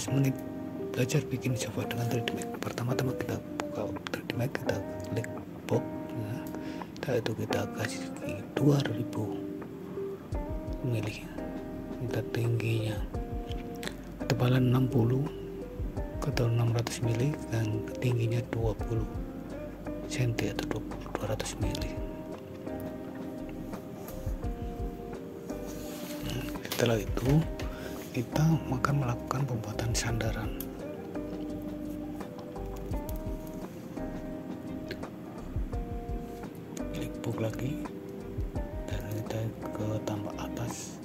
15 menit belajar bikin software dengan 3D Max. Pertama-tama kita buka 3D Max, kita klik box, setelah itu kita kasih 2000 mili, kita tingginya ketebalan 60 atau 600 mili dan tingginya 20 cm atau 200 mili. Setelah itu kita akan melakukan pembuatan sandaran. Klik box lagi dan kita ke tambah atas,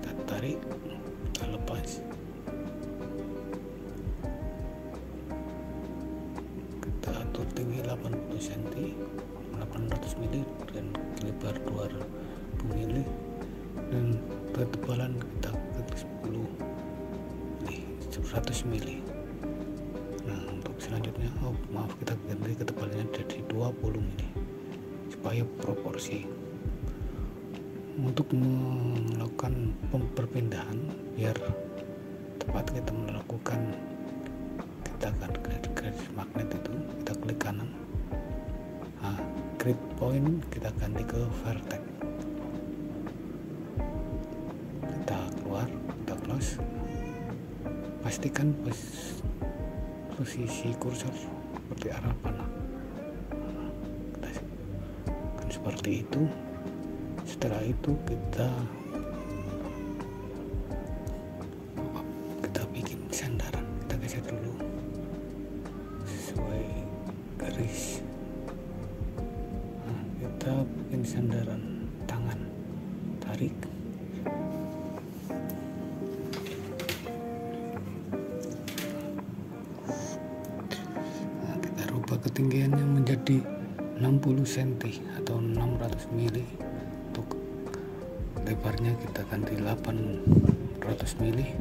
kita tarik, kita lepas, kita atur tinggi 80 cm 800 mili dan lebar 200 mili dan ketebalan kita klik 10 mili 100 mili. Nah, untuk selanjutnya kita ganti ketebalannya jadi 20 mili supaya proporsi. Untuk melakukan perpindahan biar tepat kita melakukan, kita akan garis magnet itu kita klik kanan, grid point kita ganti ke vertex, kita keluar, kita close, pastikan posisi kursor seperti arah panah, kan seperti itu. Setelah itu kita bikin sandaran, kita geser dulu sesuai garis. Kita bikin sandaran tangan, tarik, kita rubah ketinggiannya menjadi 60 cm atau 600 mili. Untuk lebarnya kita ganti 800 mili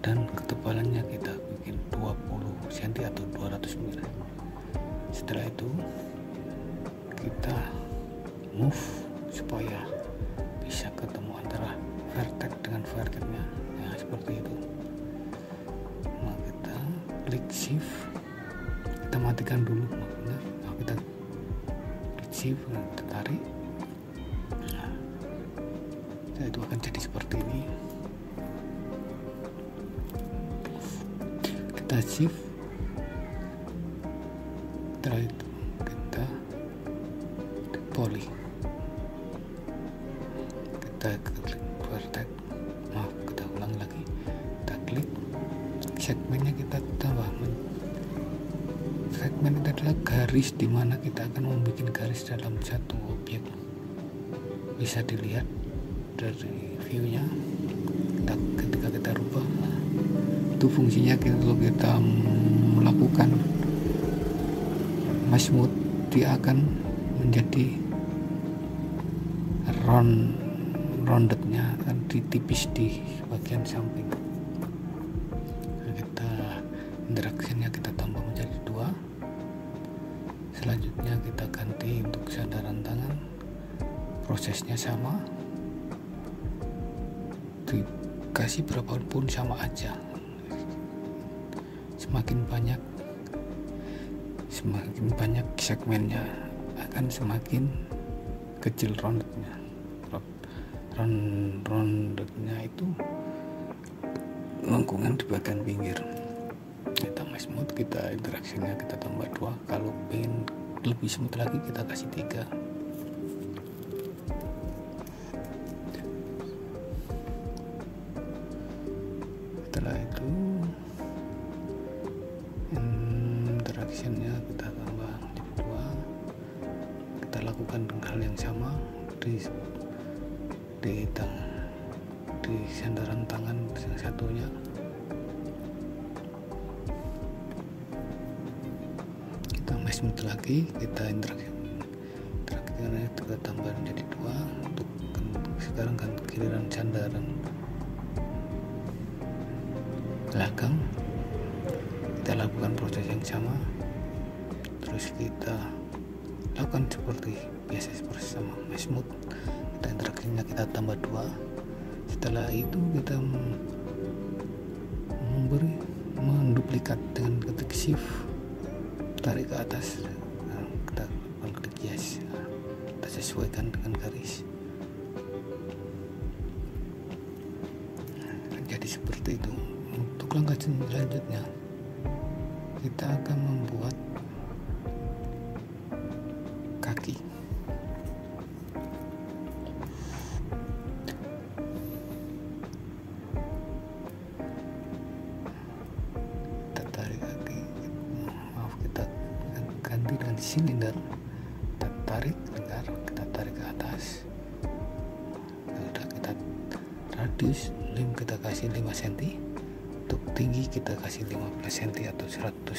dan ketebalannya kita bikin 20 cm atau 200 mili. Setelah itu kita move supaya bisa ketemu antara vertex dengan vertexnya, ya seperti itu. Nah, kita klik shift, kita matikan dulu makanya. Nah, kita klik shift, kita tarik, nah, itu akan jadi seperti ini. Kita shift, setelah itu kita poly, kita klik vertex, kita ulang lagi, kita klik segmennya, kita tambah. Segmen itu adalah garis di mana kita akan membuat garis dalam satu objek. Bisa dilihat dari view-nya. Ketika kita rubah, itu fungsinya kalau kita melakukan mesh mode, dia akan menjadi roundednya akan ditipis di bagian samping. Kita interaksinya kita tambah menjadi 2. Selanjutnya kita ganti untuk sandaran tangan, prosesnya sama, dikasih berapapun sama aja. Semakin banyak segmennya akan semakin kecil roundednya. Roundednya itu lengkungan di bagian pinggir. Kita mesh mode, kita interaksinya kita tambah 2. Kalau pengen lebih smooth lagi kita kasih 3. Setelah itu interaksinya kita tambah 2. Kita lakukan hal yang sama di sandaran tangan yang satunya. Kita mesh mode lagi, kita interaksinya kita tambah menjadi 2. Untuk sekarang kan giliran sandaran belakang, kita lakukan proses yang sama, terus kita lakukan seperti biasa, seperti sama mesh mode. Kita interaksinya kita tambah 2. Setelah itu kita menduplikat dengan ketik shift, tarik ke atas, kita klik yes, kita sesuaikan dengan garis. Jadi seperti itu. Untuk langkah selanjutnya kita akan membuat kaki. Kita tarik kaki, kita ganti dengan silinder, kita tarik lingkar, kita tarik ke atas. Udah, kita radius lim kita kasih 5 cm, untuk tinggi kita kasih 15 cm atau 150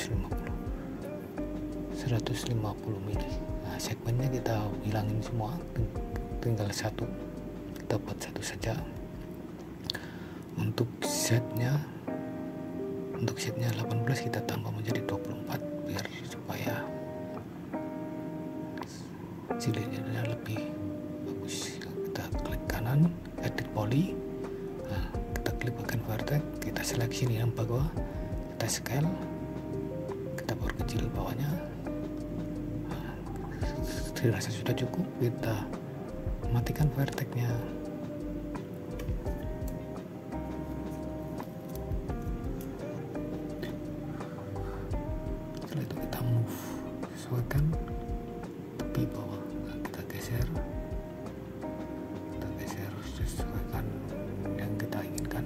mili. Nah, segmennya kita hilangin semua, tinggal satu, kita buat satu saja. Untuk setnya 18 kita tambah menjadi 24 biar supaya jilidnya lebih bagus. Kita klik kanan, edit poly, nah, kita klik bagian vertex, kita seleksi di yang bawah, kita scale, kita perkecil bawahnya. Nah, dirasa sudah cukup, kita matikan vertexnya. Setelah itu kita move, sesuaikan tepi bawah. Nah, kita geser sesuaikan yang kita inginkan,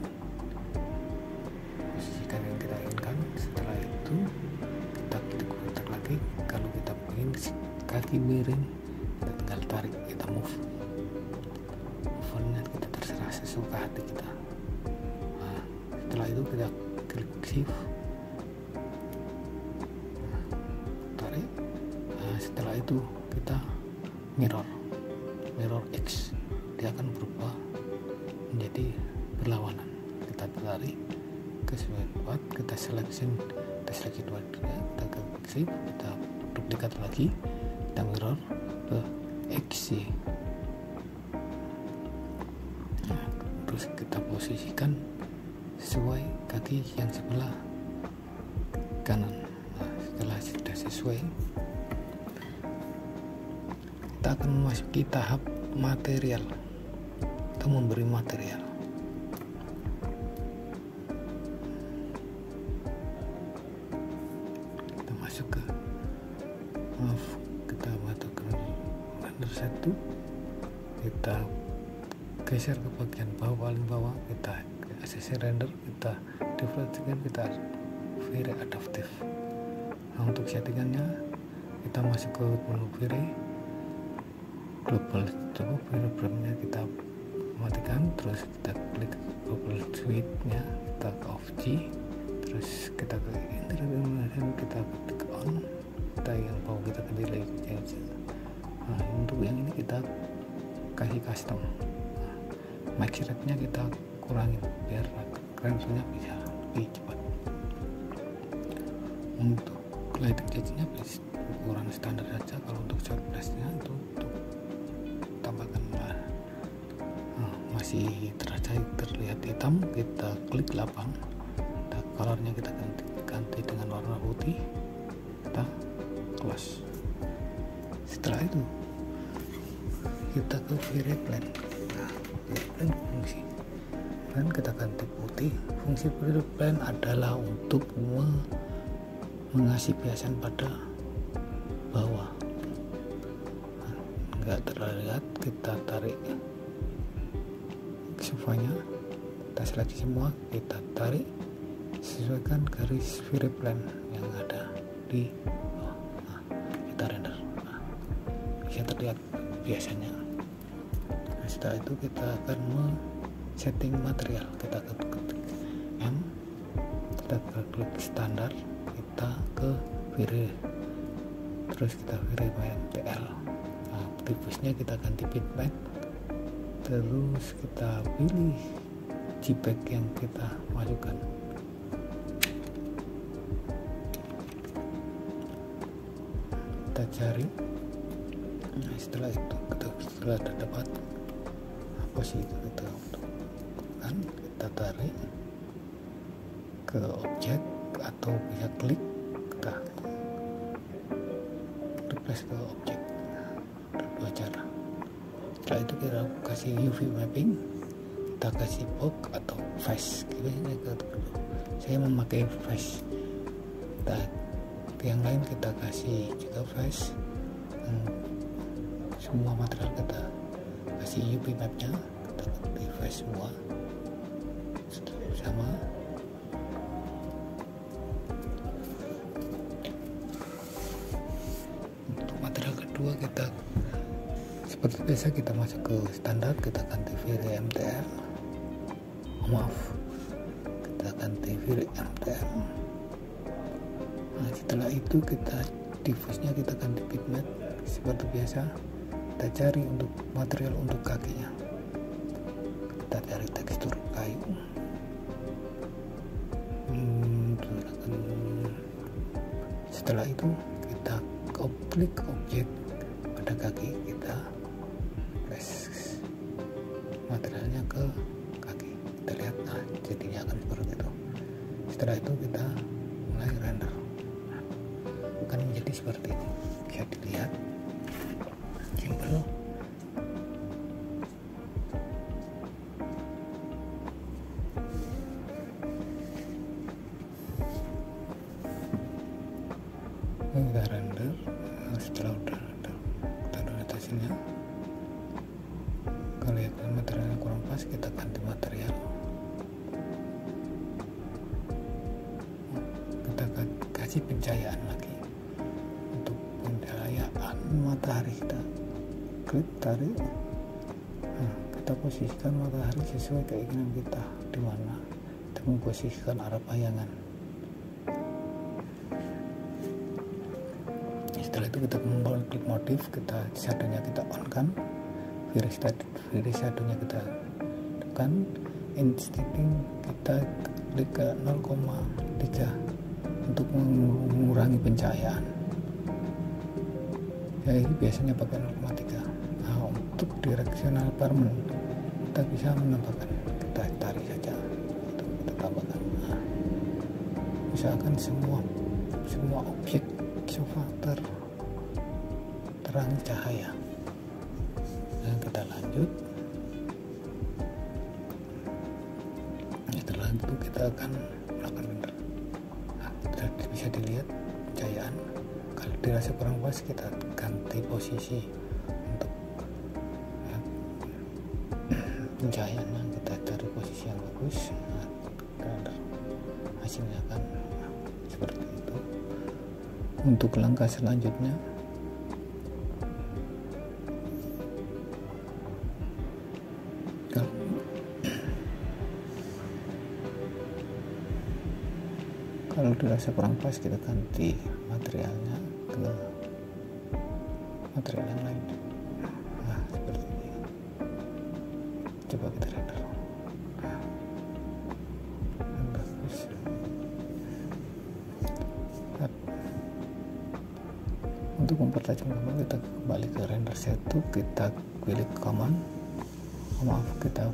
posisikan yang kita inginkan. Setelah itu kita klik kontak lagi. Kalau kita ingin kaki miring, kita tinggal tarik, kita move. Movementnya kita terserah sesuka hati kita. Nah, setelah itu kita klik shift, tarik. Nah, setelah itu kita mirror X, dia akan berubah menjadi berlawanan. Kita tarik ke sesuai tempat, kita seleksi dua, kita ke shift, kita duplikat lagi, kita mirror ke X. Nah, terus kita posisikan sesuai kaki yang sebelah kanan. Nah, setelah sudah sesuai, kita akan memasuki tahap material. Kita memberi material. Kita masuk ke kita masuk ke render 1, kita geser ke bagian bawah, paling bawah, kita ACC render, kita defaultkan, kita very adaptive. Nah, untuk settingannya kita masuk ke menu very global, cukup frame-nya kita matikan, terus kita klik global suite-nya, kita ke off G, terus kita ke internet, kita klik on, kita yang bawah kita ganti lagi. Nah, untuk yang ini kita kasih custom. Nah, mic rate-nya kita kurangin biar range-nya bisa lebih cepat. Untuk lighting edge-nya ukuran standar saja. Kalau untuk short blast-nya itu untuk tambahkan masih terlihat hitam, kita klik lapang, kita colornya kita ganti dengan warna putih, kita close. Setelah itu kita ke very plane. Nah, very plane fungsi plane kita ganti putih. Fungsi very plane adalah untuk mengasih biasan pada bawah. Nggak terlihat, kita tarik sofa-nya, kita seleksi semua, kita tarik, sesuaikan garis very plane yang ada di bawah. Nah, kita render. Nah, bisa terlihat biasanya. Nah, setelah itu kita akan setting material. Kita ketik M, kita klik standar, kita ke very, terus kita very PL. Nah, diffuse-nya kita ganti bitmap, terus kita pilih JPEG yang kita masukkan. Kita cari. Nah, setelah itu setelah dapat apa sih itu, kita tekan, kita tarik ke objek atau bisa klik, kita replace ke objek. Ada dua cara. Setelah itu kita kasih UV mapping, kita kasih box atau face. Saya memakai face. Yang lain kita kasih juga face. Semua material kita kasih UV mapnya, kita kasih face semua sama. Untuk material kedua kita seperti biasa, kita masuk ke standar, kita ganti Viri MTL. Kita ganti Viri MTL. Nah, setelah itu kita diffuse-nya kita ganti bitmap seperti biasa. Kita cari untuk material untuk kakinya, kita cari tekstur kayu. Setelah itu kita klik objek pada kaki, kita press materialnya ke kaki, kita lihat, nah jadinya akan seperti itu. Setelah itu kita mulai render, akan menjadi seperti ini. Bisa dilihat simple. Kita render. Setelah udah render, kita lihat hasilnya. Kalau lihat materialnya kurang pas, kita ganti material. Kita kasih pencahayaan lagi. Untuk pencahayaan matahari kita klik, tarik. Nah, kita posisikan matahari sesuai keinginan kita, di mana kita memposisikan arah bayangan. Setelah itu kita kembali klik motif, kita shadownya kita on kan, Viri shadownya kita tekan, instinct kita klik ke 0,3 untuk mengurangi pencahayaan. Jadi biasanya pakai 0,3. Nah, untuk directional permanent kita bisa menambahkan, kita tarik saja, kita tambahkan. Nah, misalkan semua objek sofa terangi cahaya, dan kita lanjut. Setelah itu kita akan melakukan render. Nah, bisa dilihat pencahayaan. Kalau dirasa kurang pas, kita ganti posisi untuk pencahayaannya, kita cari posisi yang bagus. Nah, render hasilnya akan seperti itu. Untuk langkah selanjutnya, kalau dirasa kurang pas, kita ganti materialnya ke material yang lain. Nah, seperti ini. Coba kita render. Bagus. Untuk mempertajam gambar, kita kembali ke render satu, kita pilih command, kita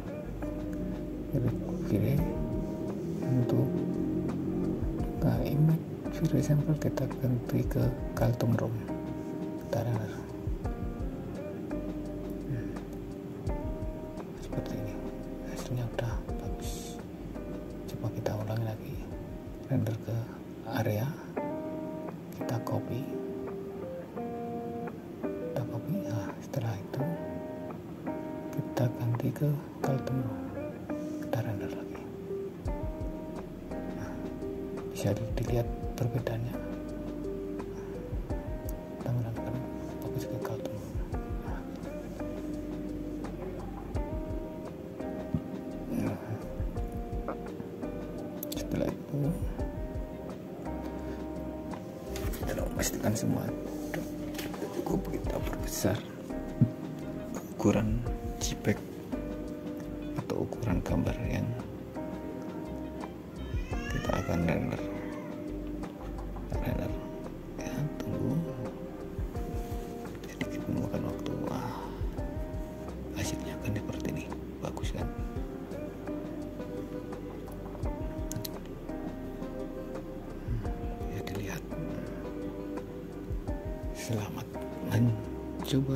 pilih untuk image Viri sampel, kita ganti ke Cartoon Room, kita render. Seperti ini, hasilnya udah bagus. Coba kita ulangi lagi, render ke area, kita copy. Nah, setelah itu kita ganti ke Cartoon Room, kita render lagi. Nah, bisa dilihat perbedaannya. Kita melakukan fokus ke Cartoon Room. Nah, setelah itu kita memastikan semua cukup, kita perbesar ukuran JPEG atau ukuran gambar yang kita akan render ya. Tunggu sedikit, memakan waktu. Hasilnya akan seperti ini, bagus kan? Selamat mencoba.